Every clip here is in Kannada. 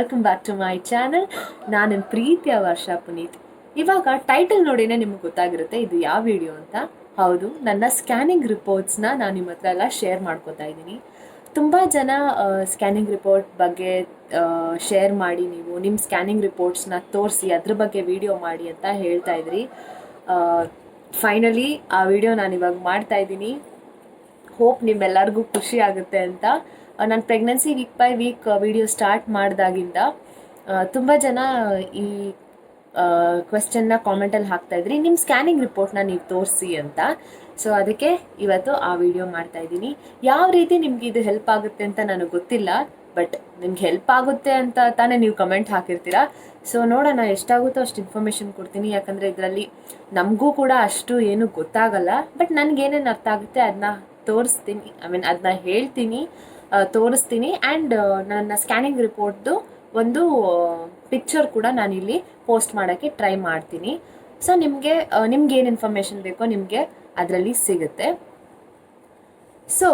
Welcome back to my channel. ನಾನು ನನ್ನ ಪ್ರೀತಿಯ ವರ್ಷ ಪುನೀತ್. ಇವಾಗ ಟೈಟಲ್ ನೋಡಿನೇ ನಿಮ್ಗೆ ಗೊತ್ತಾಗಿರುತ್ತೆ ಇದು ಯಾವ ವಿಡಿಯೋ ಅಂತ. ಹೌದು, ನನ್ನ ಸ್ಕ್ಯಾನಿಂಗ್ ರಿಪೋರ್ಟ್ಸ್ನ ನಾನು ನಿಮ್ಮ ಹತ್ರ ಎಲ್ಲ ಶೇರ್ ಮಾಡ್ಕೋತಾ ಇದ್ದೀನಿ. ತುಂಬ ಜನ ಸ್ಕ್ಯಾನಿಂಗ್ ರಿಪೋರ್ಟ್ ಬಗ್ಗೆ ಶೇರ್ ಮಾಡಿ, ನೀವು ನಿಮ್ಮ ಸ್ಕ್ಯಾನಿಂಗ್ ರಿಪೋರ್ಟ್ಸ್ನ ತೋರಿಸಿ ಅದ್ರ ಬಗ್ಗೆ ವಿಡಿಯೋ ಮಾಡಿ ಅಂತ ಹೇಳ್ತಾ ಇದ್ರಿ. ಫೈನಲಿ ಆ ವಿಡಿಯೋ ನಾನು ಇವಾಗ ಮಾಡ್ತಾ ಇದ್ದೀನಿ. ಹೋಪ್ ನಿಮ್ಮೆಲ್ಲರಿಗೂ ಖುಷಿ ಆಗುತ್ತೆ ಅಂತ. ನಾನು pregnancy week by week video start ಮಾಡಿದಾಗಿಂದ ತುಂಬ ಜನ ಈ ಕ್ವೆಶ್ಚನ್ನ ಕಾಮೆಂಟಲ್ಲಿ ಹಾಕ್ತಾಯಿದ್ರಿ, ನಿಮ್ಮ ಸ್ಕ್ಯಾನಿಂಗ್ ರಿಪೋರ್ಟ್ನ ನೀವು ತೋರಿಸಿ ಅಂತ. ಸೊ ಅದಕ್ಕೆ ಇವತ್ತು ಆ ವಿಡಿಯೋ ಮಾಡ್ತಾಯಿದ್ದೀನಿ. ಯಾವ ರೀತಿ ನಿಮ್ಗೆ ಇದು ಹೆಲ್ಪ್ ಆಗುತ್ತೆ ಅಂತ ನನಗೆ ಗೊತ್ತಿಲ್ಲ, ಬಟ್ ನಿಮ್ಗೆ ಹೆಲ್ಪ್ ಆಗುತ್ತೆ ಅಂತ ತಾನೇ ನೀವು ಕಮೆಂಟ್ ಹಾಕಿರ್ತೀರಾ. ಸೊ ನೋಡೋಣ, ಎಷ್ಟಾಗುತ್ತೋ ಅಷ್ಟು ಇನ್ಫಾರ್ಮೇಷನ್ ಕೊಡ್ತೀನಿ. ಯಾಕಂದರೆ ಇದರಲ್ಲಿ ನಮಗೂ ಕೂಡ ಅಷ್ಟು ಏನು ಗೊತ್ತಾಗಲ್ಲ, ಬಟ್ ನನಗೇನೇನು ಅರ್ಥ ಆಗುತ್ತೆ ಅದನ್ನ ತೋರಿಸ್ತೀನಿ. ಅದನ್ನ ಹೇಳ್ತೀನಿ, ತೋರಿಸ್ತೀನಿ. ಆ್ಯಂಡ್ ನನ್ನ ಸ್ಕ್ಯಾನಿಂಗ್ ರಿಪೋರ್ಟ್ದು ಒಂದು ಪಿಕ್ಚರ್ ಕೂಡ ನಾನಿಲ್ಲಿ ಪೋಸ್ಟ್ ಮಾಡೋಕ್ಕೆ ಟ್ರೈ ಮಾಡ್ತೀನಿ. ಸೊ ನಿಮ್ಗೆ ಏನು ಇನ್ಫಾರ್ಮೇಷನ್ ಬೇಕೋ ನಿಮಗೆ ಅದರಲ್ಲಿ ಸಿಗುತ್ತೆ. ಸೊ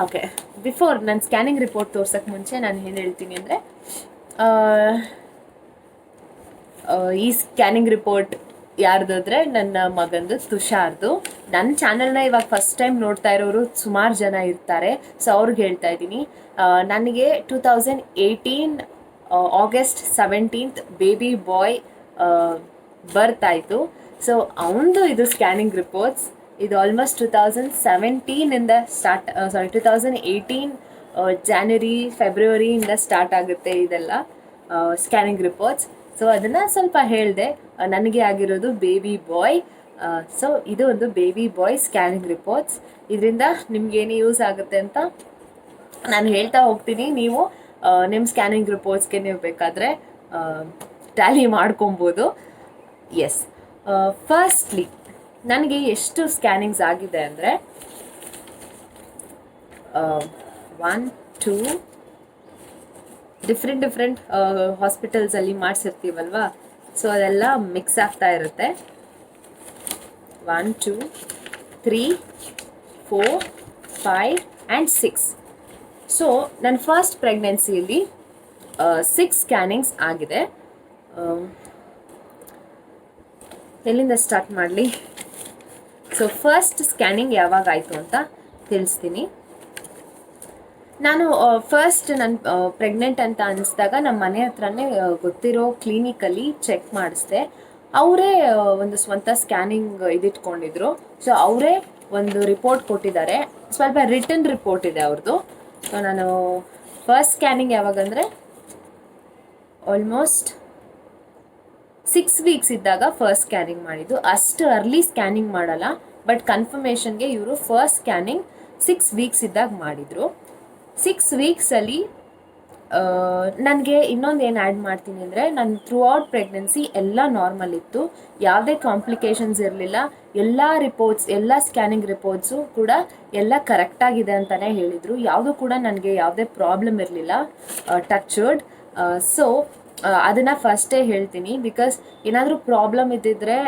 ಓಕೆ, ಬಿಫೋರ್ ನನ್ನ ಸ್ಕ್ಯಾನಿಂಗ್ ರಿಪೋರ್ಟ್ ತೋರ್ಸೋಕ್ಕೆ ಮುಂಚೆ ನಾನು ಏನು ಹೇಳ್ತೀನಿ ಅಂದರೆ, ಈ ಸ್ಕ್ಯಾನಿಂಗ್ ರಿಪೋರ್ಟ್ ಯಾರ್ದಾದ್ರೆ ನನ್ನ ಮಗಂದು ತುಷಾರ್ದು. ನನ್ನ ಚಾನಲ್ನ ಇವಾಗ ಫಸ್ಟ್ ಟೈಮ್ ನೋಡ್ತಾ ಇರೋರು ಸುಮಾರು ಜನ ಇರ್ತಾರೆ. ಸೊ ಅವ್ರಿಗೆ ಹೇಳ್ತಾ ಇದ್ದೀನಿ, ನನಗೆ 2018 August 17th ಬೇಬಿ ಬಾಯ್ ಬರ್ತ್ ಆಯಿತು. ಸೊ ಅವನದು ಇದು ಸ್ಕ್ಯಾನಿಂಗ್ ರಿಪೋರ್ಟ್ಸ್. ಇದು ಆಲ್ಮೋಸ್ಟ್ 2017ಇಂದ 2018 ಜಾನ್ವರಿ ಫೆಬ್ರವರಿಯಿಂದ ಸ್ಟಾರ್ಟ್ ಆಗುತ್ತೆ ಇದೆಲ್ಲ ಸ್ಕ್ಯಾನಿಂಗ್ ರಿಪೋರ್ಟ್ಸ್. ಸೊ ಅದನ್ನು ಸ್ವಲ್ಪ ಹೇಳಿದೆ. ನನಗೆ ಆಗಿರೋದು ಬೇಬಿ ಬಾಯ್. ಸೊ ಇದು ಒಂದು ಬೇಬಿ ಬಾಯ್ ಸ್ಕ್ಯಾನಿಂಗ್ ರಿಪೋರ್ಟ್ಸ್. ಇದರಿಂದ ನಿಮ್ಗೇನು ಯೂಸ್ ಆಗುತ್ತೆ ಅಂತ ನಾನು ಹೇಳ್ತಾ ಹೋಗ್ತೀನಿ. ನೀವು ನಿಮ್ಮ ಸ್ಕ್ಯಾನಿಂಗ್ ರಿಪೋರ್ಟ್ಸ್ಗೆ ನೀವು ಬೇಕಾದರೆ ಟ್ಯಾಲಿ ಮಾಡ್ಕೊಬೋದು. ಎಸ್, ಫಸ್ಟ್ಲಿ ನನಗೆ ಎಷ್ಟು ಸ್ಕ್ಯಾನಿಂಗ್ಸ್ ಆಗಿದೆ ಅಂದರೆ 1 2 ಡಿಫ್ರೆಂಟ್ ಹಾಸ್ಪಿಟಲ್ಸಲ್ಲಿ ಮಾಡಿಸಿರ್ತೀವಲ್ವಾ, ಸೊ ಅದೆಲ್ಲ ಮಿಕ್ಸ್ ಆಗ್ತಾ ಇರುತ್ತೆ. 1 2 3 4 5 ಆ್ಯಂಡ್ 6. ಸೊ ನನ್ನ ಫಸ್ಟ್ ಪ್ರೆಗ್ನೆನ್ಸಿಯಲ್ಲಿ 6 ಸ್ಕ್ಯಾನಿಂಗ್ಸ್ ಆಗಿದೆ. ಎಲ್ಲಿಂದ ಸ್ಟಾರ್ಟ್ ಮಾಡಲಿ? ಸೊ ಫಸ್ಟ್ ಸ್ಕ್ಯಾನಿಂಗ್ ಯಾವಾಗ ಆಯಿತು ಅಂತ ತಿಳಿಸ್ತೀನಿ. ನಾನು ನಾನು ಪ್ರೆಗ್ನೆಂಟ್ ಅಂತ ಅನಿಸಿದಾಗ ನಮ್ಮ ಮನೆ ಹತ್ರನೇ ಗೊತ್ತಿರೋ ಕ್ಲಿನಿಕಲ್ಲಿ ಚೆಕ್ ಮಾಡಿಸ್ದೆ. ಅವರೇ ಒಂದು ಸ್ವಂತ ಸ್ಕ್ಯಾನಿಂಗ್ ಇದಿಟ್ಕೊಂಡಿದ್ರು. ಸೊ ಅವರೇ ಒಂದು ರಿಪೋರ್ಟ್ ಕೊಟ್ಟಿದ್ದಾರೆ, ಸ್ವಲ್ಪ ರಿಟರ್ನ್ ರಿಪೋರ್ಟ್ ಇದೆ ಅವ್ರದ್ದು. ಸೊ ನಾನು ಫಸ್ಟ್ ಸ್ಕ್ಯಾನಿಂಗ್ ಯಾವಾಗಂದರೆ ಆಲ್ಮೋಸ್ಟ್ 6 ವೀಕ್ಸ್ ಇದ್ದಾಗ ಫಸ್ಟ್ ಸ್ಕ್ಯಾನಿಂಗ್ ಮಾಡಿದ್ದು. ಅಷ್ಟು ಅರ್ಲಿ ಸ್ಕ್ಯಾನಿಂಗ್ ಮಾಡಲ್ಲ, ಬಟ್ ಕನ್ಫರ್ಮೇಷನ್ಗೆ ಇವರು ಫಸ್ಟ್ ಸ್ಕ್ಯಾನಿಂಗ್ 6 ವೀಕ್ಸ್ ಇದ್ದಾಗ ಮಾಡಿದರು. 6 ವೀಕ್ಸಲ್ಲಿ ನನಗೆ ಇನ್ನೊಂದು ಏನು ಆ್ಯಡ್ ಮಾಡ್ತೀನಿ ಅಂದರೆ, ನನ್ನ ಥ್ರೂ ಔಟ್ ಪ್ರೆಗ್ನೆನ್ಸಿ ಎಲ್ಲ ನಾರ್ಮಲ್ ಇತ್ತು, ಯಾವುದೇ ಕಾಂಪ್ಲಿಕೇಶನ್ಸ್ ಇರಲಿಲ್ಲ. ಎಲ್ಲ ಸ್ಕ್ಯಾನಿಂಗ್ ರಿಪೋರ್ಟ್ಸು ಕೂಡ ಎಲ್ಲ ಕರೆಕ್ಟಾಗಿದೆ ಅಂತಲೇ ಹೇಳಿದರು. ಯಾವುದೂ ಕೂಡ ನನಗೆ ಯಾವುದೇ ಪ್ರಾಬ್ಲಮ್ ಇರಲಿಲ್ಲ, ಟಚ್ ವುಡ್. ಸೊ ಅದನ್ನು ಫಸ್ಟೇ ಹೇಳ್ತೀನಿ, ಬಿಕಾಸ್ ಏನಾದರೂ ಪ್ರಾಬ್ಲಮ್ ಇದ್ದಿದ್ದರೆ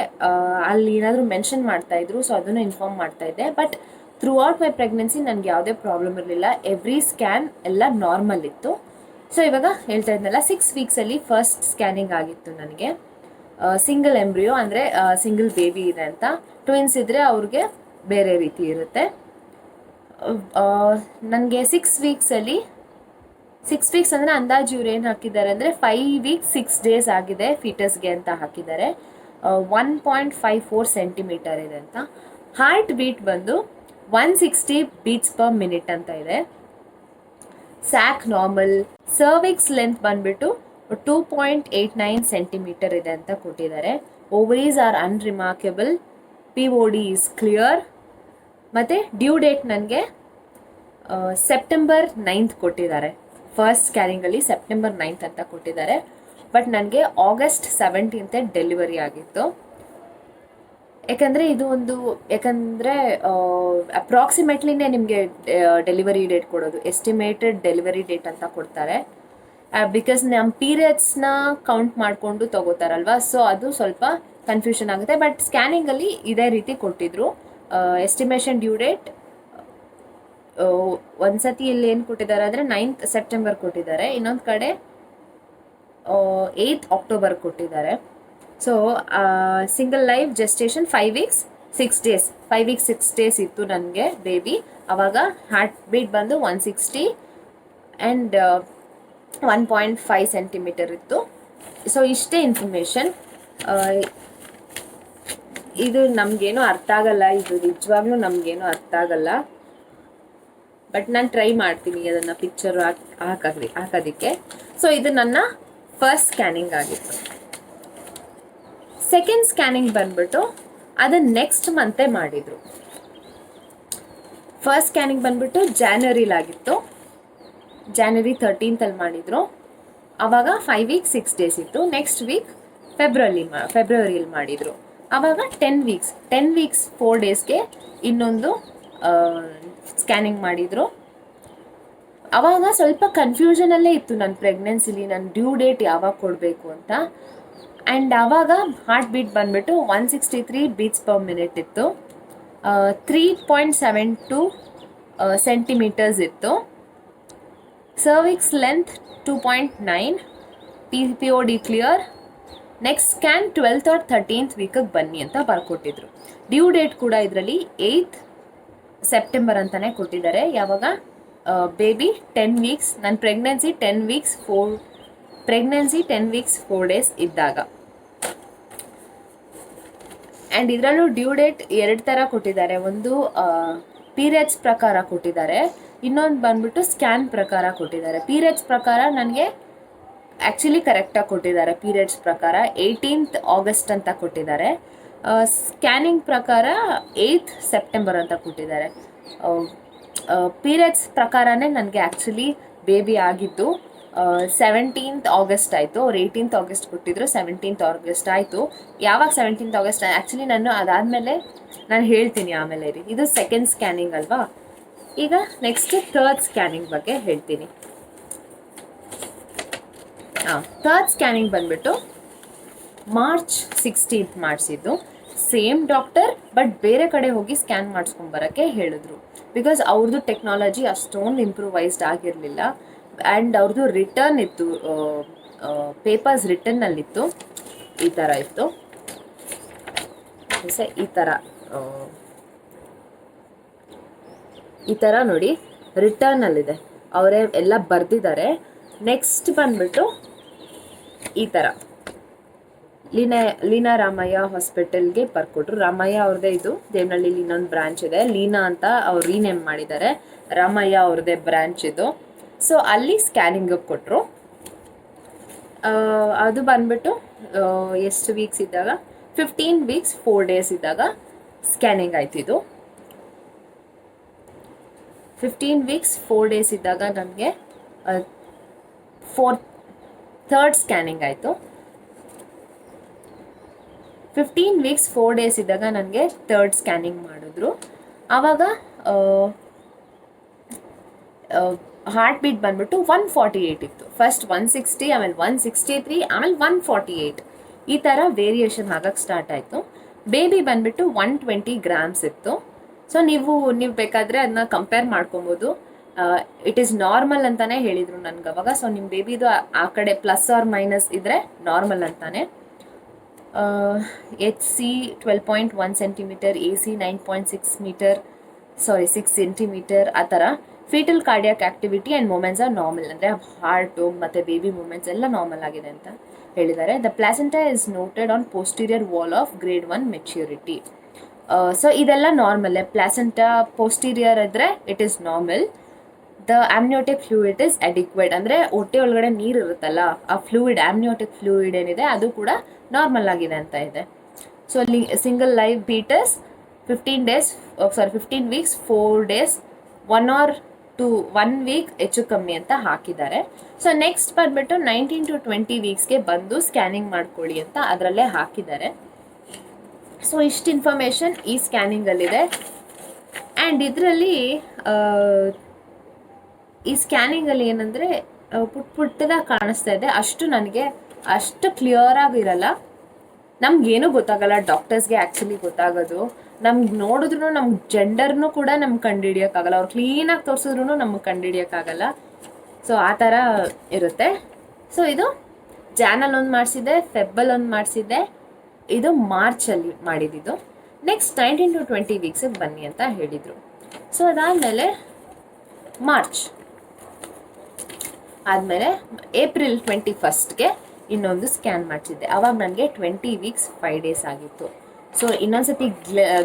ಅಲ್ಲಿ ಏನಾದರೂ ಮೆನ್ಷನ್ ಮಾಡ್ತಾಯಿದ್ರು. ಸೊ ಅದನ್ನು ಇನ್ಫಾರ್ಮ್ ಮಾಡ್ತಾಯಿದ್ದೆ. But through out my pregnancy ನನಗೆ ಯಾವುದೇ ಪ್ರಾಬ್ಲಮ್ ಇರಲಿಲ್ಲ. ಎವ್ರಿ ಸ್ಕ್ಯಾನ್ ಎಲ್ಲ ನಾರ್ಮಲ್ ಇತ್ತು. ಸೊ ಇವಾಗ ಹೇಳ್ತಾ ಇದ್ನಲ್ಲ, 6 ವೀಕ್ಸಲ್ಲಿ ಫಸ್ಟ್ ಸ್ಕ್ಯಾನಿಂಗ್ ಆಗಿತ್ತು ನನಗೆ. ಸಿಂಗಲ್ ಎಂಬ್ರಿಯೋ, ಅಂದರೆ ಸಿಂಗಲ್ ಬೇಬಿ ಇದೆ ಅಂತ. ಟ್ವಿನ್ಸ್ ಇದ್ದರೆ ಅವ್ರಿಗೆ ಬೇರೆ ರೀತಿ ಇರುತ್ತೆ. ನನಗೆ 6 ವೀಕ್ಸಲ್ಲಿ 6 ವೀಕ್ಸ್ ಅಂದರೆ ಅಂದಾಜು ಇವ್ರು ಏನು ಹಾಕಿದ್ದಾರೆ ಅಂದರೆ 5 ವೀಕ್ಸ್ 6 ಡೇಸ್ ಆಗಿದೆ ಫೀಟಸ್ಗೆ ಅಂತ ಹಾಕಿದ್ದಾರೆ. 1.54 ಸೆಂಟಿಮೀಟರ್ ಇದೆ ಅಂತ. ಹಾರ್ಟ್ ಬೀಟ್ ಬಂದು 160 beats per minute ಅಂತ ಇದೆ. Sack normal. ಸರ್ವಿಕ್ಸ್ ಲೆಂತ್ ಬಂದುಬಿಟ್ಟು 2.89 ಸೆಂಟಿಮೀಟರ್ ಇದೆ ಅಂತ ಕೊಟ್ಟಿದ್ದಾರೆ. Ovaries are unremarkable. POD is clear. ಮತ್ತು ಡ್ಯೂ ಡೇಟ್ ನನಗೆ ಸೆಪ್ಟೆಂಬರ್ 9th ಕೊಟ್ಟಿದ್ದಾರೆ. ಫಸ್ಟ್ ಸ್ಕ್ಯಾನಿಂಗಲ್ಲಿ ಸೆಪ್ಟೆಂಬರ್ 9th ಅಂತ ಕೊಟ್ಟಿದ್ದಾರೆ. ಬಟ್ ನನಗೆ August 17th ಡೆಲಿವರಿ ಆಗಿತ್ತು. ಯಾಕಂದರೆ ಅಪ್ರಾಕ್ಸಿಮೇಟ್ಲಿನೇ ನಿಮಗೆ ಡೆಲಿವರಿ ಡೇಟ್ ಕೊಡೋದು, ಎಸ್ಟಿಮೇಟೆಡ್ ಡೆಲಿವರಿ ಡೇಟ್ ಅಂತ ಕೊಡ್ತಾರೆ. ಬಿಕಾಸ್ ನಮ್ಮ ಪೀರಿಯಡ್ಸ್ನ ಕೌಂಟ್ ಮಾಡಿಕೊಂಡು ತೊಗೋತಾರಲ್ವ, ಸೊ ಅದು ಸ್ವಲ್ಪ ಕನ್ಫ್ಯೂಷನ್ ಆಗುತ್ತೆ. ಬಟ್ ಸ್ಕ್ಯಾನಿಂಗಲ್ಲಿ ಇದೇ ರೀತಿ ಕೊಟ್ಟಿದ್ರು. ಎಸ್ಟಿಮೇಷನ್ ಡ್ಯೂ ಡೇಟ್ ಒಂದ್ಸತಿ ಇಲ್ಲಿ ಏನು ಕೊಟ್ಟಿದ್ದಾರೆ ಅಂದರೆ 9th ಸೆಪ್ಟೆಂಬರ್ ಕೊಟ್ಟಿದ್ದಾರೆ, ಇನ್ನೊಂದು ಕಡೆ 8th ಅಕ್ಟೋಬರ್ ಕೊಟ್ಟಿದ್ದಾರೆ. So single life gestation 5 weeks 6 days 5 weeks 6 days ಇತ್ತು ನನಗೆ ಬೇಬಿ. ಆವಾಗ ಹಾರ್ಟ್ ಬೀಟ್ ಬಂದು 160 ಆ್ಯಂಡ್ 1.5 centimeter ಇತ್ತು. ಸೊ ಇಷ್ಟೇ ಇನ್ಫಾರ್ಮೇಷನ್. ಇದು ನಮಗೇನು ಅರ್ಥ ಆಗಲ್ಲ, ಇದು ನಿಜವಾಗ್ಲೂ ನಮಗೇನು ಅರ್ಥ ಆಗಲ್ಲ, ಬಟ್ ನಾನು ಟ್ರೈ ಮಾಡ್ತೀನಿ ಅದನ್ನು ಪಿಕ್ಚರ್ ಹಾಕೋದಕ್ಕೆ. ಸೊ ಇದು ನನ್ನ ಫಸ್ಟ್ ಸ್ಕ್ಯಾನಿಂಗ್ ಆಗಿತ್ತು. ಸೆಕೆಂಡ್ ಸ್ಕ್ಯಾನಿಂಗ್ ಬಂದ್ಬಿಟ್ಟು ಅದನ್ನು ನೆಕ್ಸ್ಟ್ ಮಂತೇ ಮಾಡಿದರು. ಫಸ್ಟ್ ಸ್ಕ್ಯಾನಿಂಗ್ ಬಂದ್ಬಿಟ್ಟು ಜಾನ್ವರಿಲಾಗಿತ್ತು, ಜಾನ್ವರಿ 13th ಮಾಡಿದರು. ಆವಾಗ 5 weeks 6 days ಇತ್ತು. ನೆಕ್ಸ್ಟ್ ವೀಕ್ ಫೆಬ್ರವರಿಯಲ್ಲಿ ಮಾಡಿದರು. ಆವಾಗ 10 weeks 4 daysಗೆ ಇನ್ನೊಂದು ಸ್ಕ್ಯಾನಿಂಗ್ ಮಾಡಿದರು. ಆವಾಗ ಸ್ವಲ್ಪ ಕನ್ಫ್ಯೂಷನಲ್ಲೇ ಇತ್ತು ನನ್ನ ಪ್ರೆಗ್ನೆನ್ಸಿಲಿ, ನನ್ನ ಡ್ಯೂ ಡೇಟ್ ಯಾವಾಗ ಕೊಡಬೇಕು ಅಂತ. ಆ್ಯಂಡ್ ಆವಾಗ ಹಾರ್ಟ್ ಬೀಟ್ ಬಂದುಬಿಟ್ಟು 163 beats per minute ಇತ್ತು, 3.72 centimeters ಇತ್ತು, cervix length 2.9, PPOD clear. Next scan 12th or 13th ವೀಕಿಗೆ ಬನ್ನಿ ಅಂತ ಬರ್ಕೊಟ್ಟಿದ್ರು. ಡ್ಯೂ ಡೇಟ್ ಕೂಡ ಇದರಲ್ಲಿ 8th ಸೆಪ್ಟೆಂಬರ್ ಅಂತಲೇ ಕೊಟ್ಟಿದ್ದಾರೆ. ಯಾವಾಗ ಬೇಬಿ 10 weeks, ನನ್ನ ಪ್ರೆಗ್ನೆನ್ಸಿ 10 weeks 4 days ಇದ್ದಾಗ. ಆ್ಯಂಡ್ ಇದರಲ್ಲೂ ಡ್ಯೂ ಡೇಟ್ 2 ಥರ ಕೊಟ್ಟಿದ್ದಾರೆ. ಒಂದು ಪೀರಿಯಡ್ಸ್ ಪ್ರಕಾರ ಕೊಟ್ಟಿದ್ದಾರೆ, ಇನ್ನೊಂದು ಬಂದ್ಬಿಟ್ಟು ಸ್ಕ್ಯಾನ್ ಪ್ರಕಾರ ಕೊಟ್ಟಿದ್ದಾರೆ. ಪೀರಿಯಡ್ಸ್ ಪ್ರಕಾರ ನನಗೆ ಆ್ಯಕ್ಚುಲಿ ಕರೆಕ್ಟಾಗಿ ಕೊಟ್ಟಿದ್ದಾರೆ. ಪೀರಿಯಡ್ಸ್ ಪ್ರಕಾರ 18th August ಅಂತ ಕೊಟ್ಟಿದ್ದಾರೆ. ಸ್ಕ್ಯಾನಿಂಗ್ ಪ್ರಕಾರ 8th September ಅಂತ ಕೊಟ್ಟಿದ್ದಾರೆ. ಪೀರಿಯಡ್ಸ್ ಪ್ರಕಾರನೇ ನನಗೆ ಆ್ಯಕ್ಚುಲಿ ಬೇಬಿ ಆಗಿದ್ದು 17th August ಆಯಿತು. ಅವ್ರು 18th August ಕೊಟ್ಟಿದ್ರು, 17th August ಆಯಿತು. ಯಾವಾಗ 17th August ಆ್ಯಕ್ಚುಲಿ ನಾನು ಅದಾದಮೇಲೆ ನಾನು ಹೇಳ್ತೀನಿ ಆಮೇಲೆ ರೀ. ಇದು ಸೆಕೆಂಡ್ ಸ್ಕ್ಯಾನಿಂಗ್ ಅಲ್ವಾ. ಈಗ ನೆಕ್ಸ್ಟ್ ಥರ್ಡ್ ಸ್ಕ್ಯಾನಿಂಗ್ ಬಗ್ಗೆ ಹೇಳ್ತೀನಿ. ಥರ್ಡ್ ಸ್ಕ್ಯಾನಿಂಗ್ ಬಂದ್ಬಿಟ್ಟು March 16th ಮಾಡಿಸಿದ್ದು. ಸೇಮ್ ಡಾಕ್ಟರ್, ಬಟ್ ಬೇರೆ ಕಡೆ ಹೋಗಿ ಸ್ಕ್ಯಾನ್ ಮಾಡಿಸ್ಕೊಂಬರೋಕ್ಕೆ ಹೇಳಿದ್ರು. ಬಿಕಾಸ್ ಅವ್ರದ್ದು ಟೆಕ್ನಾಲಜಿ ಅಷ್ಟೊಂದು ಇಂಪ್ರೂವೈಸ್ಡ್ ಆಗಿರಲಿಲ್ಲ. ಆ್ಯಂಡ್ ಅವ್ರದ್ದು ರಿಟರ್ನ್ ಇತ್ತು, ಪೇಪರ್ಸ್ ರಿಟರ್ನಲ್ಲಿತ್ತು. ಈ ಥರ ಇತ್ತು, ಈ ಥರ ನೋಡಿ ರಿಟರ್ನಲ್ಲಿದೆ, ಅವರೇ ಎಲ್ಲ ಬರೆದಿದ್ದಾರೆ. ನೆಕ್ಸ್ಟ್ ಬಂದ್ಬಿಟ್ಟು ಈ ಥರ ಲೀನಾ ರಾಮಯ್ಯ ಹಾಸ್ಪಿಟಲ್ಗೆ ಬರ್ಕೊಟ್ರು. ರಾಮಯ್ಯ ಅವ್ರದ್ದೇ ಇದು, ದೇವನಹಳ್ಳಿಲಿ ಇನ್ನೊಂದು ಬ್ರಾಂಚ್ ಇದೆ, ಲೀನಾ ಅಂತ ಅವ್ರು ರೀನೇಮ್ ಮಾಡಿದ್ದಾರೆ. ರಾಮಯ್ಯ ಅವ್ರದ್ದೇ ಬ್ರಾಂಚ್ ಇದು. ಸೊ ಅಲ್ಲಿ ಸ್ಕ್ಯಾನಿಂಗಿಗೆ ಕೊಟ್ಟರು. ಅದು ಬಂದ್ಬಿಟ್ಟು ಎಷ್ಟು ವೀಕ್ಸ್ ಇದ್ದಾಗ 15 weeks 4 days ಇದ್ದಾಗ ಸ್ಕ್ಯಾನಿಂಗ್ ಆಯ್ತು. ಇದು 15 weeks 4 days ಇದ್ದಾಗ ನನಗೆ ಥರ್ಡ್ ಸ್ಕ್ಯಾನಿಂಗ್ ಆಯಿತು. 15 weeks 4 days ಇದ್ದಾಗ ನನಗೆ ಥರ್ಡ್ ಸ್ಕ್ಯಾನಿಂಗ್ ಮಾಡಿದ್ರು. ಆವಾಗ ಹಾರ್ಟ್ ಬೀಟ್ ಬಂದ್ಬಿಟ್ಟು 148 ಇತ್ತು. ಫಸ್ಟ್ 160, ಆಮೇಲೆ 163, ಆಮೇಲೆ 148, ಈ ಥರ ವೇರಿಯೇಷನ್ ಆಗಕ್ಕೆ ಸ್ಟಾರ್ಟ್ ಆಯಿತು. ಬೇಬಿ ಬಂದ್ಬಿಟ್ಟು 120 grams ಇತ್ತು. ಸೊ ನೀವು ಬೇಕಾದರೆ ಅದನ್ನ ಕಂಪೇರ್ ಮಾಡ್ಕೊಬೋದು. ಇಟ್ ಈಸ್ ನಾರ್ಮಲ್ ಅಂತಲೇ ಹೇಳಿದರು ನನಗೆ ಅವಾಗ. ಸೊ ನಿಮ್ಮ ಬೇಬಿದು ಆ ಕಡೆ ಪ್ಲಸ್ ಆರ್ ಮೈನಸ್ ಇದ್ದರೆ ನಾರ್ಮಲ್ ಅಂತಾನೆ. HC 12.1 centimeter, AC 6 centimeter ಆ ಥರ. Fetal cardiac activity and movements are normal, ಅಂದರೆ ಹಾರ್ಟು ಮತ್ತು ಬೇಬಿ ಮೂಮೆಂಟ್ಸ್ ಎಲ್ಲ ನಾರ್ಮಲ್ ಆಗಿದೆ ಅಂತ ಹೇಳಿದ್ದಾರೆ. The placenta is noted on posterior wall of grade 1 maturity. So ಇದೆಲ್ಲ ನಾರ್ಮಲ್. ಪ್ಲಾಸೆಂಟಾ ಪೋಸ್ಟೀರಿಯರ್ ಇದ್ದರೆ it is normal. The amniotic fluid is adequate, ಅಂದರೆ ಹೊಟ್ಟೆ ಒಳಗಡೆ ನೀರು ಇರುತ್ತಲ್ಲ, ಆ ಫ್ಲೂಯಿಡ್ ಆಮ್ನಿಯೋಟಿಕ್ ಫ್ಲೂಯಿಡ್ ಏನಿದೆ ಅದು ಕೂಡ ನಾರ್ಮಲ್ ಆಗಿದೆ ಅಂತ ಇದೆ. ಸೊ ಅಲ್ಲಿ single live ಬೀಟಸ್ 15 weeks 4 days 1 week ಹೆಚ್ಚು ಕಮ್ಮಿ ಅಂತ ಹಾಕಿದ್ದಾರೆ. ಸೊ ನೆಕ್ಸ್ಟ್ ಬಂದ್ಬಿಟ್ಟು 19 to 20 weeksಗೆ ಬಂದು ಸ್ಕ್ಯಾನಿಂಗ್ ಮಾಡ್ಕೊಳ್ಳಿ ಅಂತ ಅದರಲ್ಲೇ ಹಾಕಿದ್ದಾರೆ. ಸೊ ಇಷ್ಟು ಇನ್ಫಾರ್ಮೇಷನ್ ಈ ಸ್ಕ್ಯಾನಿಂಗಲ್ಲಿದೆ. ಆ್ಯಂಡ್ ಇದರಲ್ಲಿ ಈ ಸ್ಕ್ಯಾನಿಂಗಲ್ಲಿ ಏನಂದರೆ ಪುಟ್ಟದಾಗಿ ಕಾಣಿಸ್ತಾ ಇದೆ, ಅಷ್ಟು ನನಗೆ ಅಷ್ಟು ಕ್ಲಿಯರ್ ಆಗಿರಲ್ಲ. ನಮ್ಗೇನು ಗೊತ್ತಾಗಲ್ಲ, ಡಾಕ್ಟರ್ಸ್ಗೆ ಆ್ಯಕ್ಚುಲಿ ಗೊತ್ತಾಗೋದು. ನಮ್ಗೆ ನೋಡಿದ್ರು ನಮ್ಗೆ ಜೆಂಡರ್ನು ಕೂಡ ನಮ್ಗೆ ಕಂಡುಹಿಡಿಯೋಕ್ಕಾಗಲ್ಲ, ಅವ್ರು ಕ್ಲೀನಾಗಿ ತೋರಿಸಿದ್ರು ನಮ್ಗೆ ಕಂಡುಹಿಡಿಯೋಕ್ಕಾಗಲ್ಲ. ಸೊ ಆ ಥರ ಇರುತ್ತೆ. ಸೊ ಇದು ಜಾನಲ್ಲಿ ಒಂದು ಮಾಡಿಸಿದ್ದೆ, ಫೆಬ್ಬಲ್ಲಿ ಒಂದು ಮಾಡಿಸಿದ್ದೆ, ಇದು ಮಾರ್ಚಲ್ಲಿ ಮಾಡಿದ್ದು. ನೆಕ್ಸ್ಟ್ 19 to 20 ವೀಕ್ಸಿಗೆ ಬನ್ನಿ ಅಂತ ಹೇಳಿದರು. ಸೊ ಅದಾದಮೇಲೆ ಮಾರ್ಚ್ ಆದಮೇಲೆ ಏಪ್ರಿಲ್ 21ಗೆ ಇನ್ನೊಂದು ಸ್ಕ್ಯಾನ್ ಮಾಡಿಸಿದ್ದೆ. ಆವಾಗ ನನಗೆ 20 ವೀಕ್ಸ್ 5 ಡೇಸ್ ಆಗಿತ್ತು. ಸೊ ಇನ್ನೊಂದ್ಸತಿ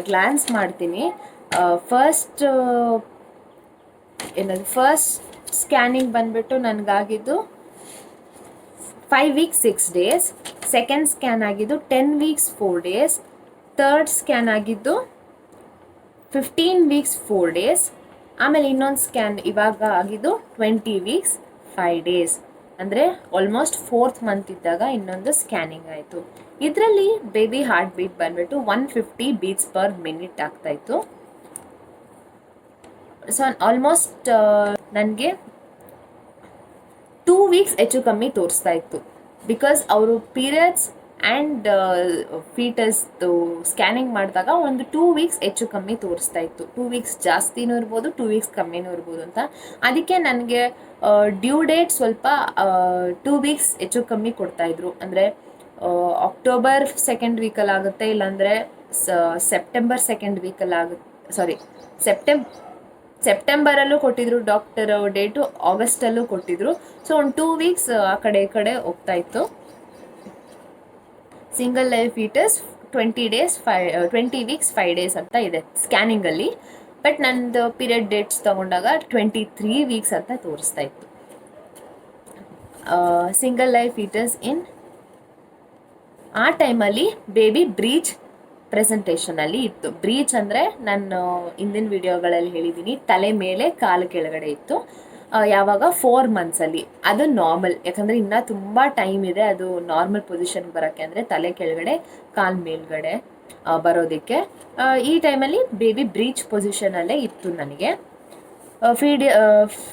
ಗ್ಲಾನ್ಸ್ ಮಾಡ್ತೀನಿ. ಫಸ್ಟ್ ಸ್ಕ್ಯಾನಿಂಗ್ ಬಂದುಬಿಟ್ಟು ನನಗಾಗಿದ್ದು 5 ವೀಕ್ಸ್ 6 ಡೇಸ್, ಸೆಕೆಂಡ್ ಸ್ಕ್ಯಾನ್ ಆಗಿದ್ದು 10 ವೀಕ್ಸ್ 4 ಡೇಸ್, ಥರ್ಡ್ ಸ್ಕ್ಯಾನ್ ಆಗಿದ್ದು 15 ವೀಕ್ಸ್ 4 ಡೇಸ್, ಆಮೇಲೆ ಇನ್ನೊಂದು ಸ್ಕ್ಯಾನ್ ಇವಾಗ ಆಗಿದ್ದು 20 ವೀಕ್ಸ್ 5 ಡೇಸ್. ಅಂದರೆ ಆಲ್ಮೋಸ್ಟ್ 4th ಮಂತ್ ಇದ್ದಾಗ ಇನ್ನೊಂದು ಸ್ಕ್ಯಾನಿಂಗ್ ಆಯಿತು. ಇದರಲ್ಲಿ ಬೇಬಿ ಹಾರ್ಟ್ ಬೀಟ್ ಬಂದುಬಿಟ್ಟು 150 ಬೀಟ್ಸ್ ಪರ್ ಮಿನಿಟ್ ಆಗ್ತಾಯಿತ್ತು. ಸೊ ಆಲ್ಮೋಸ್ಟ್ ನನಗೆ 2 ವೀಕ್ಸ್ ಹೆಚ್ಚು ಕಮ್ಮಿ ತೋರಿಸ್ತಾ ಇತ್ತು. ಬಿಕಾಸ್ ಅವರು ಪೀರಿಯಡ್ಸ್ ಆ್ಯಂಡ್ ಫೀಟಸ್ದು ಸ್ಕ್ಯಾನಿಂಗ್ ಮಾಡಿದಾಗ ಒಂದು 2 ವೀಕ್ಸ್ ಹೆಚ್ಚು ಕಮ್ಮಿ ತೋರಿಸ್ತಾ ಇತ್ತು. 2 ವೀಕ್ಸ್ ಜಾಸ್ತಿನೂ ಇರ್ಬೋದು, 2 ವೀಕ್ಸ್ ಕಮ್ಮಿನೂ ಇರ್ಬೋದು ಅಂತ. ಅದಕ್ಕೆ ನನಗೆ ಡ್ಯೂ ಡೇಟ್ ಸ್ವಲ್ಪ 2 ವೀಕ್ಸ್ ಹೆಚ್ಚು ಕಮ್ಮಿ ಕೊಡ್ತಾಯಿದ್ರು. ಅಂದರೆ ಅಕ್ಟೋಬರ್ 2nd ವೀಕಲ್ಲಿ ಆಗುತ್ತೆ, ಇಲ್ಲಾಂದರೆ ಸೆಪ್ಟೆಂಬರ್ 2nd ವೀಕಲ್ಲಿ ಆಗುತ್ತೆ. ಸೆಪ್ಟೆಂಬರಲ್ಲೂ ಕೊಟ್ಟಿದ್ರು ಡಾಕ್ಟರ್ ಡೇಟು, ಆಗಸ್ಟಲ್ಲೂ ಕೊಟ್ಟಿದ್ರು. ಸೊ ಒಂದು 2 ವೀಕ್ಸ್ ಆ ಕಡೆ ಈ ಕಡೆ ಹೋಗ್ತಾಯಿತ್ತು. Single life foetus 20 weeks 5 days ಅಂತ ಇದೆ ಸ್ಕ್ಯಾನಿಂಗಲ್ಲಿ. ಬಟ್ ನನ್ನದು ಪೀರಿಯಡ್ ಡೇಟ್ಸ್ ತೊಗೊಂಡಾಗ 23 ವೀಕ್ಸ್ ಅಂತ ತೋರಿಸ್ತಾ ಇತ್ತು. ಸಿಂಗಲ್ ಲೈಫ್ ಫೀಟಸ್ ಆ ಟೈಮಲ್ಲಿ ಬೇಬಿ ಬ್ರೀಚ್ ಪ್ರೆಸೆಂಟೇಷನಲ್ಲಿ ಇತ್ತು. ಬ್ರೀಚ್ ಅಂದರೆ ನಾನು ಹಿಂದಿನ ವಿಡಿಯೋಗಳಲ್ಲಿ ಹೇಳಿದ್ದೀನಿ, ತಲೆ ಮೇಲೆ ಕಾಲು ಕೆಳಗಡೆ ಇತ್ತು. ಯಾವಾಗ 4 ಮಂತ್ಸಲ್ಲಿ. ಅದು ನಾರ್ಮಲ್, ಯಾಕಂದರೆ ಇನ್ನೂ ತುಂಬ ಟೈಮ್ ಇದೆ ಅದು ನಾರ್ಮಲ್ ಪೊಸಿಷನ್ಗೆ ಬರೋಕ್ಕೆ, ಅಂದರೆ ತಲೆ ಕೆಳಗಡೆ ಕಾಲು ಮೇಲ್ಗಡೆ ಬರೋದಕ್ಕೆ. ಈ ಟೈಮಲ್ಲಿ ಬೇಬಿ ಬ್ರೀಚ್ ಪೊಸಿಷನಲ್ಲೇ ಇತ್ತು ನನಗೆ.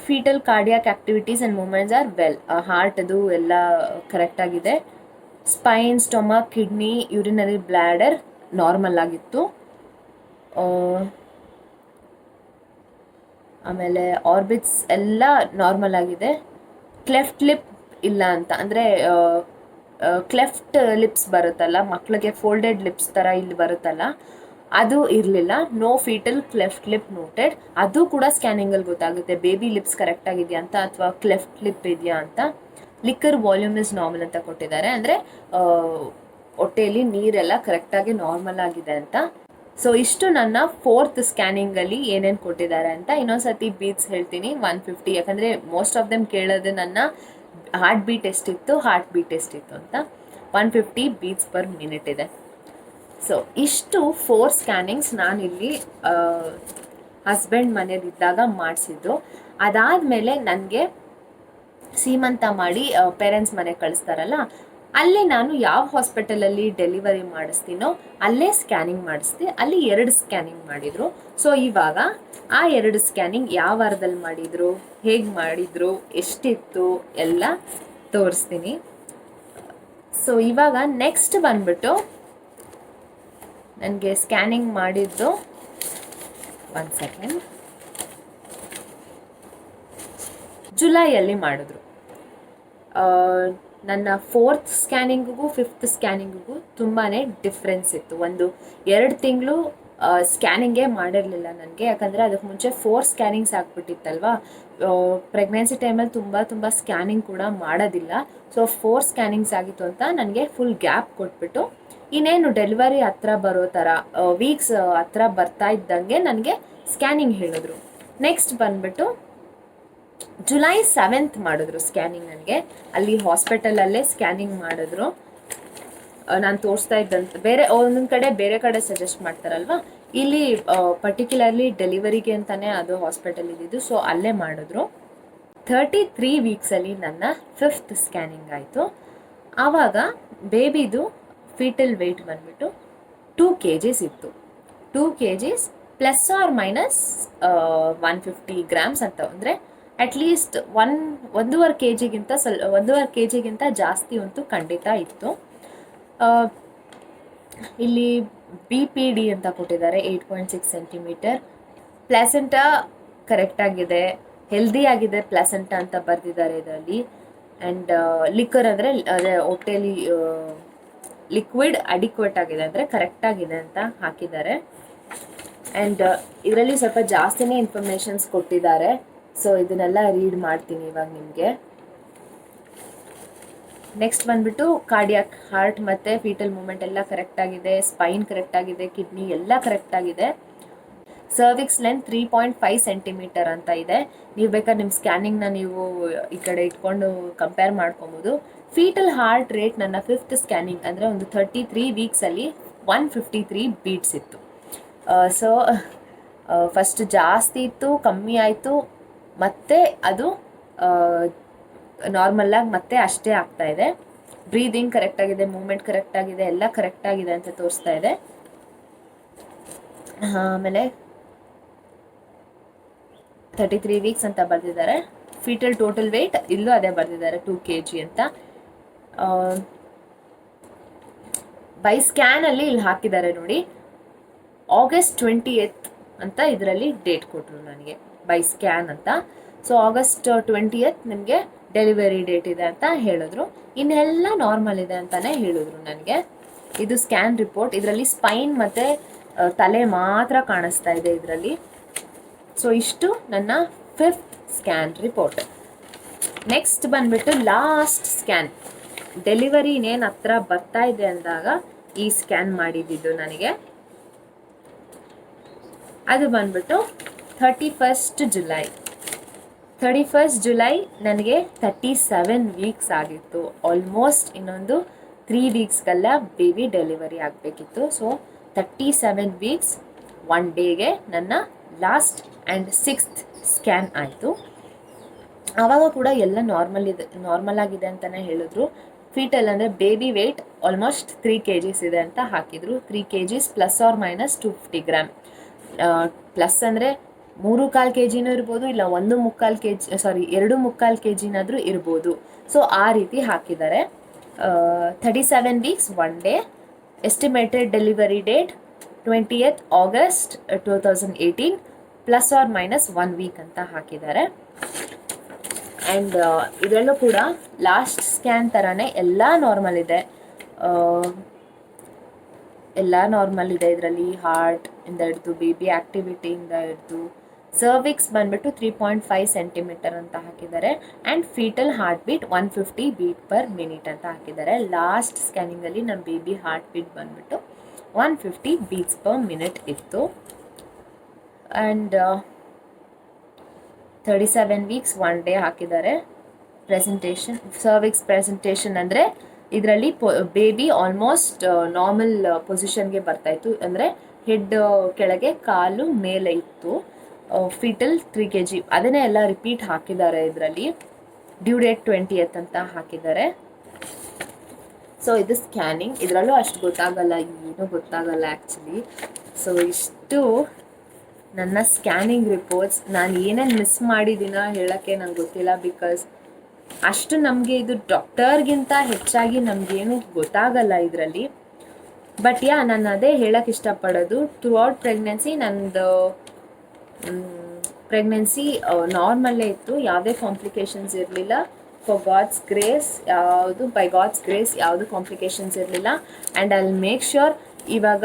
Foetal cardiac activities and movements are well. ಹಾರ್ಟದು ಎಲ್ಲ ಕರೆಕ್ಟಾಗಿದೆ. Spine, stomach, kidney, urinary bladder normal ಆಗಿತ್ತು. ಆಮೇಲೆ ಆರ್ಬಿಟ್ಸ್ ಎಲ್ಲ ನಾರ್ಮಲ್ ಆಗಿದೆ. ಕ್ಲೆಫ್ಟ್ ಲಿಪ್ ಇಲ್ಲ ಅಂತ, ಅಂದರೆ ಕ್ಲೆಫ್ಟ್ ಲಿಪ್ಸ್ ಬರುತ್ತಲ್ಲ ಮಕ್ಕಳಿಗೆ, ಫೋಲ್ಡೆಡ್ ಲಿಪ್ಸ್ ಥರ ಇಲ್ಲಿ ಬರುತ್ತಲ್ಲ, ಅದು ಇರಲಿಲ್ಲ. No fetal cleft lip noted. ಅದು ಕೂಡ ಸ್ಕ್ಯಾನಿಂಗಲ್ಲಿ ಗೊತ್ತಾಗುತ್ತೆ ಬೇಬಿ ಲಿಪ್ಸ್ ಕರೆಕ್ಟಾಗಿದೆಯಾ ಅಂತ ಅಥವಾ ಕ್ಲೆಫ್ಟ್ ಲಿಪ್ ಇದೆಯಾ ಅಂತ. ಲಿಕ್ಕರ್ ವಾಲ್ಯೂಮ್ ಇಸ್ ನಾರ್ಮಲ್ ಅಂತ ಕೊಟ್ಟಿದ್ದಾರೆ, ಅಂದರೆ ಹೊಟ್ಟೆಯಲ್ಲಿ ನೀರೆಲ್ಲ ಕರೆಕ್ಟಾಗಿ ನಾರ್ಮಲ್ ಆಗಿದೆ ಅಂತ. ಸೊ ಇಷ್ಟು ನನ್ನ 4th ಸ್ಕ್ಯಾನಿಂಗಲ್ಲಿ ಏನೇನು ಕೊಟ್ಟಿದ್ದಾರೆ ಅಂತ. ಇನ್ನೊಂದ್ಸತಿ ಬೀಟ್ಸ್ ಹೇಳ್ತೀನಿ 150, ಯಾಕಂದರೆ ಮೋಸ್ಟ್ ಆಫ್ ದೆಮ್ ಕೇಳೋದು ನನ್ನ ಹಾರ್ಟ್ ಬೀಟ್ ಎಷ್ಟಿತ್ತು ಅಂತ. 150 ಬೀಟ್ಸ್ ಪರ್ ಮಿನಿಟ್ ಇದೆ. ಸೊ ಇಷ್ಟು 4 ಸ್ಕ್ಯಾನಿಂಗ್ಸ್ ನಾನಿಲ್ಲಿ ಹಸ್ಬೆಂಡ್ ಮನೇಲಿದ್ದಾಗ ಮಾಡಿಸಿದ್ದು. ಅದಾದಮೇಲೆ ನನಗೆ ಸೀಮಂತ ಮಾಡಿ ಪೇರೆಂಟ್ಸ್ ಮನೆಗೆ ಕಳಿಸ್ತಾರಲ್ಲ, ಅಲ್ಲಿ ನಾನು ಯಾವ ಹಾಸ್ಪಿಟಲಲ್ಲಿ ಡೆಲಿವರಿ ಮಾಡಿಸ್ತೀನೋ ಅಲ್ಲೇ ಸ್ಕ್ಯಾನಿಂಗ್ ಮಾಡಿಸ್ದೆ. ಅಲ್ಲಿ 2 ಸ್ಕ್ಯಾನಿಂಗ್ ಮಾಡಿದರು. ಸೊ ಇವಾಗ ಆ 2 ಸ್ಕ್ಯಾನಿಂಗ್ ಯಾವ ವಾರದಲ್ಲಿ ಮಾಡಿದರು, ಹೇಗೆ ಮಾಡಿದರು, ಎಷ್ಟಿತ್ತು ಎಲ್ಲ ತೋರಿಸ್ತೀನಿ. ಸೊ ಇವಾಗ ನೆಕ್ಸ್ಟ್ ಬಂದ್ಬಿಟ್ಟು ನನಗೆ ಸ್ಕ್ಯಾನಿಂಗ್ ಮಾಡಿದ್ದು 1 ಸೆಕೆಂಡ್, ಜುಲೈಯಲ್ಲಿ ಮಾಡಿದ್ರು. ನನ್ನ 4th ಸ್ಕ್ಯಾನಿಂಗಿಗೂ 5th ಸ್ಕ್ಯಾನಿಂಗಿಗೂ ತುಂಬಾ ಡಿಫ್ರೆನ್ಸ್ ಇತ್ತು. 1-2 ತಿಂಗಳು ಸ್ಕ್ಯಾನಿಂಗೇ ಮಾಡಿರಲಿಲ್ಲ ನನಗೆ, ಯಾಕಂದರೆ ಅದಕ್ಕೆ ಮುಂಚೆ 4 ಸ್ಕ್ಯಾನಿಂಗ್ಸ್ ಆಗ್ಬಿಟ್ಟಿತ್ತಲ್ವ. ಪ್ರೆಗ್ನೆನ್ಸಿ ಟೈಮಲ್ಲಿ ತುಂಬ ಸ್ಕ್ಯಾನಿಂಗ್ ಕೂಡ ಮಾಡೋದಿಲ್ಲ. ಸೊ 4 ಸ್ಕ್ಯಾನಿಂಗ್ಸ್ ಆಗಿತ್ತು ಅಂತ ನನಗೆ ಫುಲ್ ಗ್ಯಾಪ್ ಕೊಟ್ಬಿಟ್ಟು, ಇನ್ನೇನು ಡೆಲಿವರಿ ಹತ್ರ ಬರೋ ಥರ ವೀಕ್ಸ್ ಹತ್ರ ಬರ್ತಾ ಇದ್ದಂಗೆ ನನಗೆ ಸ್ಕ್ಯಾನಿಂಗ್ ಹೇಳಿದ್ರು. ನೆಕ್ಸ್ಟ್ ಬಂದುಬಿಟ್ಟು ಜುಲೈ 7th ಮಾಡಿದ್ರು ಸ್ಕ್ಯಾನಿಂಗ್ ನನಗೆ. ಅಲ್ಲಿ ಹಾಸ್ಪಿಟಲಲ್ಲೇ ಸ್ಕ್ಯಾನಿಂಗ್ ಮಾಡಿದ್ರು. ನಾನು ತೋರಿಸ್ತಾ ಇದ್ದಂತ ಒಂದೊಂದು ಕಡೆ ಬೇರೆ ಕಡೆ ಸಜೆಸ್ಟ್ ಮಾಡ್ತಾರಲ್ವ, ಇಲ್ಲಿ ಪರ್ಟಿಕ್ಯುಲರ್ಲಿ ಡೆಲಿವರಿಗೆ ಅಂತಲೇ ಅದು ಹಾಸ್ಪಿಟಲ್ ಇದ್ದಿದ್ದು. ಸೊ ಅಲ್ಲೇ ಮಾಡಿದ್ರು. 33 ವೀಕ್ಸಲ್ಲಿ ನನ್ನ 5th ಸ್ಕ್ಯಾನಿಂಗ್ ಆಯಿತು. ಆವಾಗ ಬೇಬಿದು ಫೀಟಲ್ ವೆಯ್ಟ್ ಬಂದುಬಿಟ್ಟು 2 kgs ಇತ್ತು. 2 kgs ± 150 ಗ್ರಾಮ್ಸ್ ಅಂತ, ಅಂದರೆ ಅಟ್ಲೀಸ್ಟ್ 1.5 kg ಗಿಂತ ಜಾಸ್ತಿ ಅಂತೂ ಖಂಡಿತ ಇತ್ತು. ಇಲ್ಲಿ BPD ಅಂತ ಕೊಟ್ಟಿದ್ದಾರೆ 8.6 ಸೆಂಟಿಮೀಟರ್. ಪ್ಲಾಸೆಂಟಾ ಕರೆಕ್ಟಾಗಿದೆ, ಹೆಲ್ದಿ ಆಗಿದೆ ಪ್ಲಾಸೆಂಟಾ ಅಂತ ಬರೆದಿದ್ದಾರೆ ಇದರಲ್ಲಿ. ಆ್ಯಂಡ್ ಲಿಕ್ಕರ್ ಅಂದರೆ ಅದೇ ಹೊಟ್ಟೆಲಿ ಲಿಕ್ವಿಡ್ ಅಡಿಕ್ವೇಟ್ ಆಗಿದೆ ಅಂದರೆ ಕರೆಕ್ಟಾಗಿದೆ ಅಂತ ಹಾಕಿದ್ದಾರೆ. ಆ್ಯಂಡ್ ಇದರಲ್ಲಿ ಸ್ವಲ್ಪ ಜಾಸ್ತಿನೇ ಇನ್ಫಾರ್ಮೇಷನ್ಸ್ ಕೊಟ್ಟಿದ್ದಾರೆ. ಸೊ ಇದನ್ನೆಲ್ಲ ರೀಡ್ ಮಾಡ್ತೀನಿ ಇವಾಗ ನಿಮಗೆ. ನೆಕ್ಸ್ಟ್ ಬಂದ್ಬಿಟ್ಟು ಕಾರ್ಡಿಯಾಕ್, ಹಾರ್ಟ್ ಮತ್ತು ಫೀಟಲ್ ಮೂಮೆಂಟ್ ಎಲ್ಲ ಕರೆಕ್ಟಾಗಿದೆ, ಸ್ಪೈನ್ ಕರೆಕ್ಟಾಗಿದೆ, ಕಿಡ್ನಿ ಎಲ್ಲ ಕರೆಕ್ಟಾಗಿದೆ. ಸರ್ವಿಕ್ಸ್ ಲೆಂತ್ 3.5 ಸೆಂಟಿಮೀಟರ್ ಅಂತ ಇದೆ. ನೀವು ಬೇಕಾದ್ರೆ ನಿಮ್ಮ ಸ್ಕ್ಯಾನಿಂಗ್ನ ನೀವು ಈ ಕಡೆ ಇಟ್ಕೊಂಡು ಕಂಪೇರ್ ಮಾಡ್ಕೊಬೋದು. ಫೀಟಲ್ ಹಾರ್ಟ್ ರೇಟ್ ನನ್ನ 5th ಸ್ಕ್ಯಾನಿಂಗ್ ಅಂದರೆ ಒಂದು 33 ವೀಕ್ಸಲ್ಲಿ 153 ಬೀಟ್ಸ್ ಇತ್ತು. ಸೊ ಫಸ್ಟ್ ಜಾಸ್ತಿ ಇತ್ತು, ಕಮ್ಮಿ ಆಯಿತು, ಮತ್ತೆ ಅದು ನಾರ್ಮಲಾಗಿ ಮತ್ತೆ ಅಷ್ಟೇ ಆಗ್ತಾ ಇದೆ. ಬ್ರೀದಿಂಗ್ ಕರೆಕ್ಟಾಗಿದೆ, ಮೂಮೆಂಟ್ ಕರೆಕ್ಟಾಗಿದೆ, ಎಲ್ಲ ಕರೆಕ್ಟಾಗಿದೆ ಅಂತ ತೋರಿಸ್ತಾ ಇದೆ. ಆಮೇಲೆ 33 ವೀಕ್ಸ್ ಅಂತ ಬರೆದಿದ್ದಾರೆ. ಫೀಟಲ್ ಟೋಟಲ್ ವೆಯ್ಟ್ ಇಲ್ಲೂ ಅದೇ ಬರೆದಿದ್ದಾರೆ 2 kg ಅಂತ. ಬೈ ಸ್ಕ್ಯಾನಲ್ಲಿ ಇಲ್ಲಿ ಹಾಕಿದ್ದಾರೆ ನೋಡಿ, August 20th ಅಂತ ಇದರಲ್ಲಿ ಡೇಟ್ ಕೊಟ್ಟರು ನನಗೆ ಬೈ ಸ್ಕ್ಯಾನ್ ಅಂತ. ಸೊ August 20th ನಿಮಗೆ ಡೆಲಿವರಿ ಡೇಟ್ ಇದೆ ಅಂತ ಹೇಳಿದ್ರು. ಇನ್ನೆಲ್ಲ ನಾರ್ಮಲ್ ಇದೆ ಅಂತಲೇ ಹೇಳಿದ್ರು ನನಗೆ. ಇದು ಸ್ಕ್ಯಾನ್ ರಿಪೋರ್ಟ್. ಇದರಲ್ಲಿ ಸ್ಪೈನ್ ಮತ್ತು ತಲೆ ಮಾತ್ರ ಕಾಣಿಸ್ತಾ ಇದೆ ಇದರಲ್ಲಿ. ಸೊ ಇಷ್ಟು ನನ್ನ 5th ಸ್ಕ್ಯಾನ್ ರಿಪೋರ್ಟ್. ನೆಕ್ಸ್ಟ್ ಬಂದ್ಬಿಟ್ಟು ಲಾಸ್ಟ್ ಸ್ಕ್ಯಾನ್, ಡೆಲಿವರಿ ಇನ್ನೇನು ಹತ್ರ ಬರ್ತಾ ಇದೆ ಅಂದಾಗ ಈ ಸ್ಕ್ಯಾನ್ ಮಾಡಿದ್ದು ನನಗೆ. ಅದು ಬಂದ್ಬಿಟ್ಟು 31st ಜುಲೈ ನನಗೆ 37 ವೀಕ್ಸ್ ಆಗಿತ್ತು. ಆಲ್ಮೋಸ್ಟ್ ಇನ್ನೊಂದು 3 ವೀಕ್ಸ್ಗೆಲ್ಲ ಬೇಬಿ ಡೆಲಿವರಿ ಆಗಬೇಕಿತ್ತು. ಸೊ 37 ವೀಕ್ಸ್ 1 ಡೇಗೆ ನನ್ನ ಲಾಸ್ಟ್ ಆ್ಯಂಡ್ 6th ಸ್ಕ್ಯಾನ್ ಆಯಿತು. ಆವಾಗ ಕೂಡ ಎಲ್ಲ ನಾರ್ಮಲ್ ಆಗಿದೆ ಅಂತಲೇ ಹೇಳಿದ್ರು. ಫೀಟಲ್ ಅಂದರೆ ಬೇಬಿ ವೆಯ್ಟ್ ಆಲ್ಮೋಸ್ಟ್ 3 kgs ಇದೆ ಅಂತ ಹಾಕಿದರು. 3 kgs ±250 ಗ್ರಾಮ್. ಪ್ಲಸ್ ಅಂದರೆ 3.25 kgನೂ ಇರ್ಬೋದು, ಇಲ್ಲ 1.25 kg, 2.25 kgನಾದರೂ ಇರ್ಬೋದು. ಸೊ ಆ ರೀತಿ ಹಾಕಿದ್ದಾರೆ. 37 weeks 1 day. Estimated delivery date 20th August 2018 ±1 week ಅಂತ ಹಾಕಿದ್ದಾರೆ. ಆ್ಯಂಡ್ ಇದರಲ್ಲೂ ಕೂಡ ಲಾಸ್ಟ್ ಸ್ಕ್ಯಾನ್ ಥರನೇ ಎಲ್ಲ ನಾರ್ಮಲ್ ಇದೆ. ಇದರಲ್ಲಿ ಹಾರ್ಟ್ ಇಂದ ಹಿಡಿದು ಬೇಬಿ ಆ್ಯಕ್ಟಿವಿಟಿಯಿಂದ ಹಿಡಿದು ಸರ್ವಿಕ್ಸ್ ಬಂದ್ಬಿಟ್ಟು 3.5 ಸೆಂಟಿಮೀಟರ್ ಅಂತ ಹಾಕಿದ್ದಾರೆ. And fetal heart beat 150 beat per minute ಅಂತ ಹಾಕಿದ್ದಾರೆ. ಲಾಸ್ಟ್ ಸ್ಕ್ಯಾನಿಂಗಲ್ಲಿ ನಮ್ಮ ಬೇಬಿ ಹಾರ್ಟ್ ಬೀಟ್ ಬಂದ್ಬಿಟ್ಟು 150 ಬೀಟ್ಸ್ ಪರ್ ಮಿನಿಟ್ ಇತ್ತು. ಆ್ಯಂಡ್ 37 ವೀಕ್ಸ್ 1 ಡೇ ಹಾಕಿದ್ದಾರೆ. ಪ್ರೆಸೆಂಟೇಷನ್, ಸರ್ವಿಕ್ಸ್ ಪ್ರೆಸೆಂಟೇಷನ್ ಅಂದರೆ ಇದರಲ್ಲಿ ಬೇಬಿ ಆಲ್ಮೋಸ್ಟ್ ನಾರ್ಮಲ್ ಪೊಸಿಷನ್ಗೆ ಬರ್ತಾಯಿತ್ತು, ಅಂದರೆ ಹೆಡ್ ಕೆಳಗೆ ಕಾಲು ಮೇಲೆ ಇತ್ತು. ಫೀಟಲ್ 3 kg ಅದನ್ನೇ ಎಲ್ಲ ರಿಪೀಟ್ ಹಾಕಿದ್ದಾರೆ ಇದರಲ್ಲಿ. ಡ್ಯೂ ಡೇಟ್ 20th ಅಂತ ಹಾಕಿದ್ದಾರೆ. ಸೊ ಇದು ಸ್ಕ್ಯಾನಿಂಗ್. ಇದರಲ್ಲೂ ಅಷ್ಟು ಗೊತ್ತಾಗಲ್ಲ, ಏನೂ ಗೊತ್ತಾಗಲ್ಲ ಆ್ಯಕ್ಚುಲಿ. ಸೊ ಇಷ್ಟು ನನ್ನ ಸ್ಕ್ಯಾನಿಂಗ್ ರಿಪೋರ್ಟ್ಸ್. ನಾನು ಏನೇನು ಮಿಸ್ ಮಾಡಿದ್ದೀನೋ ಹೇಳೋಕ್ಕೆ ನಂಗೆ ಗೊತ್ತಿಲ್ಲ, ಬಿಕಾಸ್ ಅಷ್ಟು ನಮಗೆ ಇದು ಡಾಕ್ಟರ್ಗಿಂತ ಹೆಚ್ಚಾಗಿ ನಮಗೇನು ಗೊತ್ತಾಗಲ್ಲ ಇದರಲ್ಲಿ. ಬಟ್ ನಾನು ಅದೇ ಹೇಳೋಕ್ಕೆ ಇಷ್ಟಪಡೋದು, ಥ್ರೂಔಟ್ ಪ್ರೆಗ್ನೆನ್ಸಿ ನಂದು ಪ್ರೆಗ್ನೆನ್ಸಿ ನಾರ್ಮಲ್ಲೇ ಇತ್ತು, ಯಾವುದೇ ಕಾಂಪ್ಲಿಕೇಶನ್ಸ್ ಇರಲಿಲ್ಲ. ಬೈ ಗಾಡ್ಸ್ ಗ್ರೇಸ್ ಯಾವುದು ಕಾಂಪ್ಲಿಕೇಶನ್ಸ್ ಇರಲಿಲ್ಲ. And I will make sure ಇವಾಗ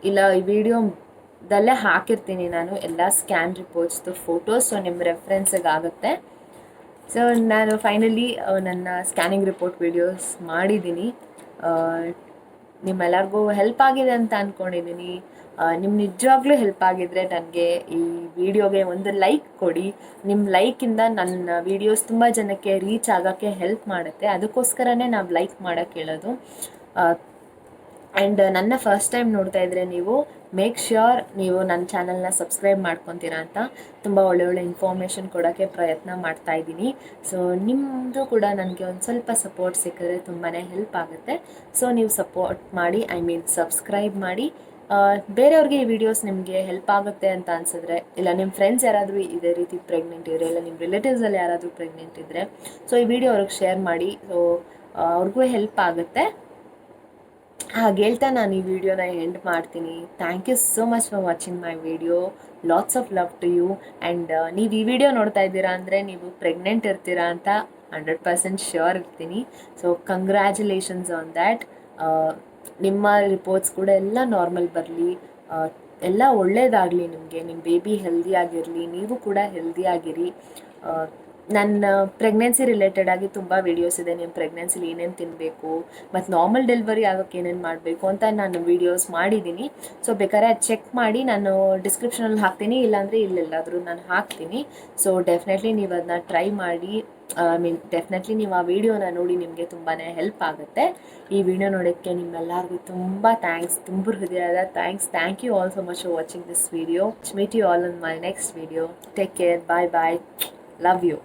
ಇಲ್ಲ ಈ ವಿಡಿಯೋದಲ್ಲೇ ಹಾಕಿರ್ತೀನಿ ನಾನು ಎಲ್ಲ ಸ್ಕ್ಯಾನ್ ರಿಪೋರ್ಟ್ಸ್ದು ಫೋಟೋಸ್, ಸೊ ನಿಮ್ಮ ರೆಫರೆನ್ಸಿಗೆ ಆಗುತ್ತೆ. ಸೊ ನಾನು ಫೈನಲಿ ನನ್ನ ಸ್ಕ್ಯಾನಿಂಗ್ ರಿಪೋರ್ಟ್ ವಿಡಿಯೋಸ್ ಮಾಡಿದ್ದೀನಿ. ನಿಮ್ಮೆಲ್ಲರಿಗೂ ಹೆಲ್ಪ್ ಆಗಿದೆ ಅಂತ ಅಂದ್ಕೊಂಡಿದ್ದೀನಿ. ನಿಮ್ಮ ನಿಜವಾಗ್ಲೂ ಹೆಲ್ಪ್ ಆಗಿದ್ದರೆ ನನಗೆ ಈ ವಿಡಿಯೋಗೆ ಒಂದು ಲೈಕ್ ಕೊಡಿ. ನಿಮ್ಮ ಲೈಕಿಂದ ನನ್ನ ವೀಡಿಯೋಸ್ ತುಂಬ ಜನಕ್ಕೆ ರೀಚ್ ಆಗೋಕ್ಕೆ ಹೆಲ್ಪ್ ಮಾಡುತ್ತೆ. ಅದಕ್ಕೋಸ್ಕರನೇ ನಾವು ಲೈಕ್ ಮಾಡೋಕ್ಕೆ ಹೇಳೋದು. ಆ್ಯಂಡ್ ನನ್ನ ಫಸ್ಟ್ ಟೈಮ್ ನೋಡ್ತಾ ಇದ್ದರೆ ನೀವು ಮೇಕ್ ಶ್ಯೂರ್ ನೀವು ನನ್ನ ಚಾನಲ್ನ ಸಬ್ಸ್ಕ್ರೈಬ್ ಮಾಡ್ಕೊತೀರಾ ಅಂತ. ತುಂಬ ಒಳ್ಳೆ ಇನ್ಫಾರ್ಮೇಷನ್ ಕೊಡೋಕ್ಕೆ ಪ್ರಯತ್ನ ಮಾಡ್ತಾಯಿದ್ದೀನಿ. ಸೊ ನಿಮ್ಮದು ಕೂಡ ನನಗೆ ಒಂದು ಸ್ವಲ್ಪ ಸಪೋರ್ಟ್ ಸಿಕ್ಕಿದ್ರೆ ತುಂಬಾ ಹೆಲ್ಪ್ ಆಗುತ್ತೆ. ಸೊ ನೀವು ಸಪೋರ್ಟ್ ಮಾಡಿ, ಸಬ್ಸ್ಕ್ರೈಬ್ ಮಾಡಿ. ಬೇರೆಯವ್ರಿಗೆ ಈ ವಿಡಿಯೋಸ್ ನಿಮಗೆ ಹೆಲ್ಪ್ ಆಗುತ್ತೆ ಅಂತ ಅನಿಸಿದ್ರೆ, ಇಲ್ಲ ನಿಮ್ಮ ಫ್ರೆಂಡ್ಸ್ ಯಾರಾದರೂ ಇದೇ ರೀತಿ ಪ್ರೆಗ್ನೆಂಟ್ ಇದ್ದರೆ, ಇಲ್ಲ ನಿಮ್ಮ ರಿಲೇಟಿವ್ಸಲ್ಲಿ ಯಾರಾದರೂ ಪ್ರೆಗ್ನೆಂಟ್ ಇದ್ದರೆ, ಸೊ ಈ ವಿಡಿಯೋ ಅವ್ರಿಗೆ ಶೇರ್ ಮಾಡಿ. ಸೊ ಅವ್ರಿಗೂ ಹೆಲ್ಪ್ ಆಗುತ್ತೆ. ಹಾಗೆ ಹೇಳ್ತಾ ನಾನು ಈ ವಿಡಿಯೋನ ಎಂಡ್ ಮಾಡ್ತೀನಿ. Thank you so much for watching my video. Lots of love to you. And ನೀವು ಈ ವಿಡಿಯೋ ನೋಡ್ತಾ ಇದ್ದೀರಾ ಅಂದರೆ ನೀವು ಪ್ರೆಗ್ನೆಂಟ್ ಇರ್ತೀರಾ ಅಂತ 100% ಶ್ಯೂರ್ ಇರ್ತೀನಿ. So congratulations on that. ನಿಮ್ಮ ರಿಪೋರ್ಟ್ಸ್ ಕೂಡ ಎಲ್ಲ ನಾರ್ಮಲ್ ಬರಲಿ, ಎಲ್ಲ ಒಳ್ಳೆಯದಾಗಲಿ ನಿಮಗೆ. ನಿಮ್ಮ ಬೇಬಿ ಹೆಲ್ದಿ ಆಗಿರಲಿ, ನೀವು ಕೂಡ ಹೆಲ್ದಿ ಆಗಿರಿ. ನನ್ನ ಪ್ರೆಗ್ನೆನ್ಸಿ ರಿಲೇಟೆಡ್ ಆಗಿ ತುಂಬ ವೀಡಿಯೋಸ್ ಇದೆ. ನಿಮ್ಮ ಪ್ರೆಗ್ನೆನ್ಸಿಲಿ ಏನೇನು ತಿನ್ನಬೇಕು ಮತ್ತು ನಾರ್ಮಲ್ ಡೆಲಿವರಿ ಆಗೋಕ್ಕೆ ಏನೇನು ಮಾಡಬೇಕು ಅಂತ ನಾನು ವೀಡಿಯೋಸ್ ಮಾಡಿದ್ದೀನಿ. ಸೊ ಬೇಕಾದ್ರೆ ಚೆಕ್ ಮಾಡಿ, ನಾನು ಡಿಸ್ಕ್ರಿಪ್ಷನಲ್ಲಿ ಹಾಕ್ತೀನಿ, ಇಲ್ಲಾಂದರೆ ಇಲ್ಲೆಲ್ಲಾದರೂ ನಾನು ಹಾಕ್ತೀನಿ. ಸೊ ಡೆಫಿನೆಟ್ಲಿ ನೀವು ಅದನ್ನ ಟ್ರೈ ಮಾಡಿ. ಡೆಫಿನೆಟ್ಲಿ ನೀವು ಆ ವಿಡಿಯೋನ ನೋಡಿ, ನಿಮಗೆ ತುಂಬಾ ಹೆಲ್ಪ್ ಆಗುತ್ತೆ. ಈ ವಿಡಿಯೋ ನೋಡೋಕ್ಕೆ ನಿಮ್ಮೆಲ್ಲರಿಗೂ ತುಂಬ ಥ್ಯಾಂಕ್ಸ್, ತುಂಬ ಹೃದಯದ thanks. Thank you all so much for watching this video. Meet you all in my next video. Take care. Bye bye. Love you.